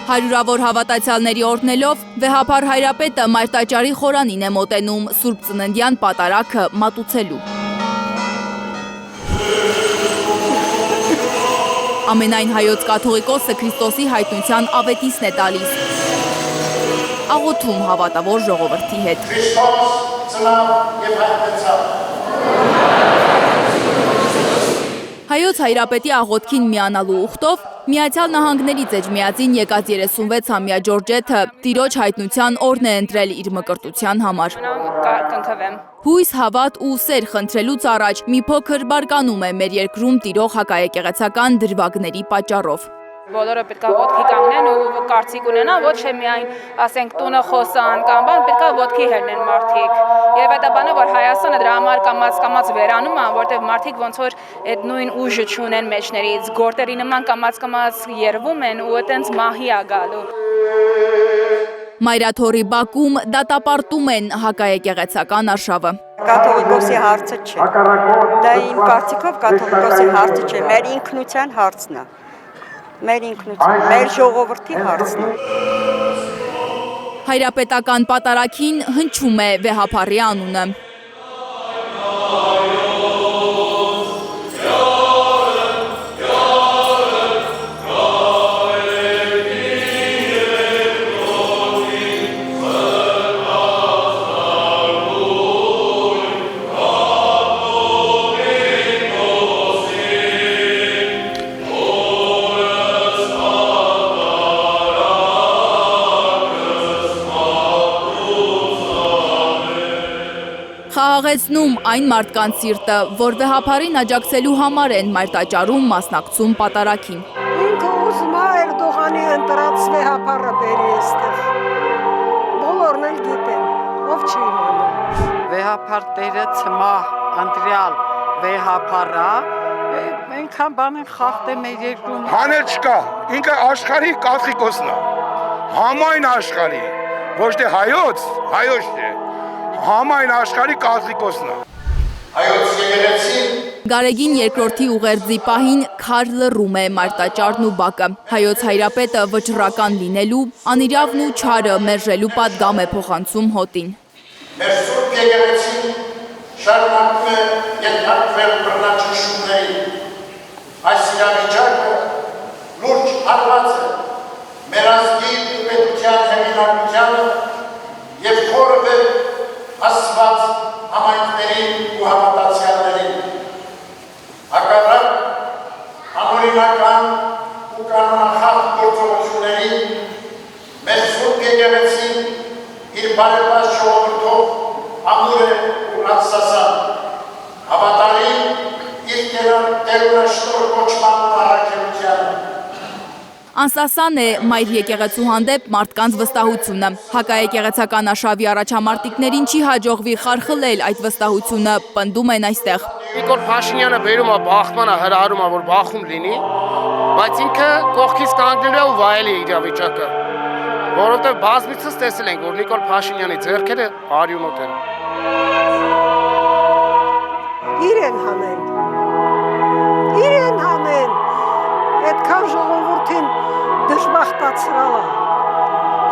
Հարյուրավոր հավատացյալների օրհնելով վեհափառ հայրապետը մայրտաճարի խորանին է մոտենում Սուրբ Ծննդյան պատարագը մատուցելու։ Ամենայն հայոց կաթողիկոսը Քրիստոսի հայտնության ավետիսն է տալիս, աղոթում հավատավոր ժողովրդի հետ։ Քրիստոս ծնավ եւ հայտնեցավ։ Հայոց հայրապետի աղոթքին միանալու ուխտով Միացյալ Նահանգներից էջմիածին եկած 36-ամյա Ջորջեթը տիրոջ հայտնության օրն է ընտրել իր մկրտության համար։ Հույս, հավատ ու սեր խնդրելուց առաջ մի փոքր բարկանում է մեր երկրում տիրող հակաեկեղեցական դրվագների պատճառով։ Բոլորը պետք է ոտքի կանգնեն ու կարծիք ունենան, ոչ թե միայն ասենք տունը խոսան կամ բան, պետք է ոտքի հելնեն մարդիկ։ Եվ այդ բանը, որ Հայաստանը դրա համար կամաց վերանում է, որտեղ մարդիկ ոնց որ այդ նույն ուժը չունեն մեջներից, գործերի նման կամաց երվում են ու այտենց մահի է գալու։ Մայրաթորի բակում դատապարտում են հակաեկեղեցական արշավը։ Կաթողիկոսի հարցը չէ։ Դա իմ կարծիքով կաթողիկոսի հարցը չէ, մեր ինքնության հարցն է։ Մեր ինքնություն, մեր ժողովրդի հարցն է։ Հայրապետական պատարագին հնչում է վեհափառի անունը։ Խաղաղեցնում այն մարդկանց սիրտը, որ վեհափառին աջակցելու համար են մայրտաճարում մասնակցում պատարագին։ Ինքը ուզում է Էրդողանի ընտրած վեհափառը բերի այստեղ։ Բոլորն էլ գիտեն, ով չի իմանում։ Վեհափառ տերը ցմահ, ընտրյալ վեհափառա, այնքան բան են խախտել մեր երկրում։ Հանել չկա, ինքը աշխարհի կաթողիկոսն է։ Համայն աշխարհի, ոչ թե հայոց չէ։ Համայն աշխարհի կաթողիկոսն է։ Հայոց եկեղեցին Գարեգին երկրորդի ուղերձի պահին քար լռում է մայրտաճարն ու բակը։ Հայոց հայրապետը վճռական լինելու, անիրավն ու չարը մերժելու պատգամ է փոխանցում հոտին։ մեր Սուրբ եկեղեցին շարունակում է ենթարկվել բռնաճնշումների։ Այս իրավիճակը լուրջ հարված է մեր ազգի ու պետության հեղինակությանը եւ խորը Աստված համայնքներին ու հավատացյալներին։ Հակառակ անօրինական ու կանոնախախտ գործողություններին մեր Սուրբ եկեղեցին իր բարեպաշտ ժողովրդով ամուր է ու անսասան, հավատարիմ իր տերունաշնորհ կոչման ու առաքելությանը։ Անսասան է մայր եկեղեցու հանդեպ մարդկանց վստահությունը։ Հակաեկեղեցական արշավի առաջամարտիկներին չի հաջողվի խարխլել այդ վստահությունը, պնդում են այստեղ։ Նիկոլ Փաշինյանը բերում է բախմանը, հրահարում է, որ բախում լինի, բայց ինքը կողքից կանգնելու է ու վայելի է իրավիճակը, որովհետև բազմիցս տեսել ենք, որ Նիկոլ Փաշինյանի ձեռքերը արյունոտ են։ Իրեն հանեն, այդքան ժողովրդին դժբախտացրալ է,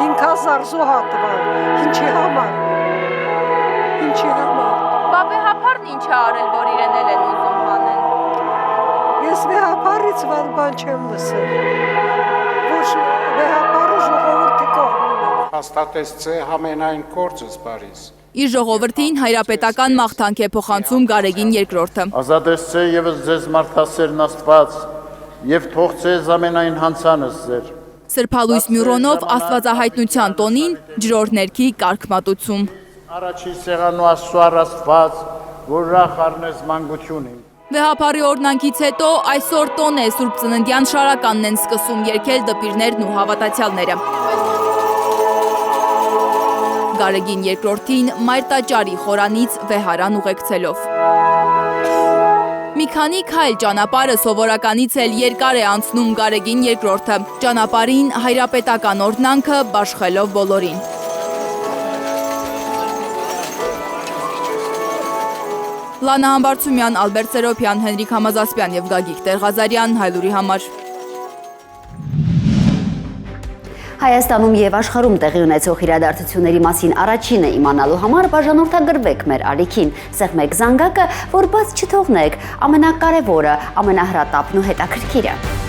5000 զոհ տվել, ինչի համար։ Բա վեհափառն ինչ է արել, որ իրեն էլ են ուզում հանեն։ Ես վեհափառից վատ բան չեմ լսել, ոչ վեհափառը ժողովրդի կողմն է։ Հաստատեց ցե համենայն կորձս բարիս։ Իր ժողովրդին հայրապետական մաղթանք է փոխանցում Գարեգին երկրորդը։ Ազատեցցե ևս ձեզ մարդասերն Աստված, եւ թող ձեզ ամենայն հանցանս ձեր։ Սրբալույս Մյուրոնով աստվածահայտնության տոնին ջրօրհներքի կարգմատուցում։ Առաջի սեղանու Աստծո Աստված, որ ռախ առնես մանկությունին։ Վեհափառի օրհնանքից հետո այսօր տոն է Սուրբ Ծննդյան շարականն են սկսում երգել դպիրներն ու հավատացյալները։ Գարեգին երկրորդին մայրտաճարի խորանից վեհարան ուղեկցելով։ Մի քանի քայլ ճանապարհը սովորականից էլ երկար է անցնում Գարեգին երկրորդը, ճանապարհին հայրապետական օրհնանքը բաշխելով բոլորին։ Լանա Համբարձումյան, Ալբերտ Սերոփյան, Հենրիկ Համազասպյան եւ Գագիկ Տեր-Ղազարյան, Հայլուրի համար։ Հայաստանում եւ աշխարհում տեղի ունեցող իրադարձությունների մասին առաջինը իմանալու համար բաժանորդագրվեք մեր ալիքին, սեղմեք զանգակը, որ բաց չթողնեք, ամենակարևորը, ամենահրատապն ու հետաքրքիրը։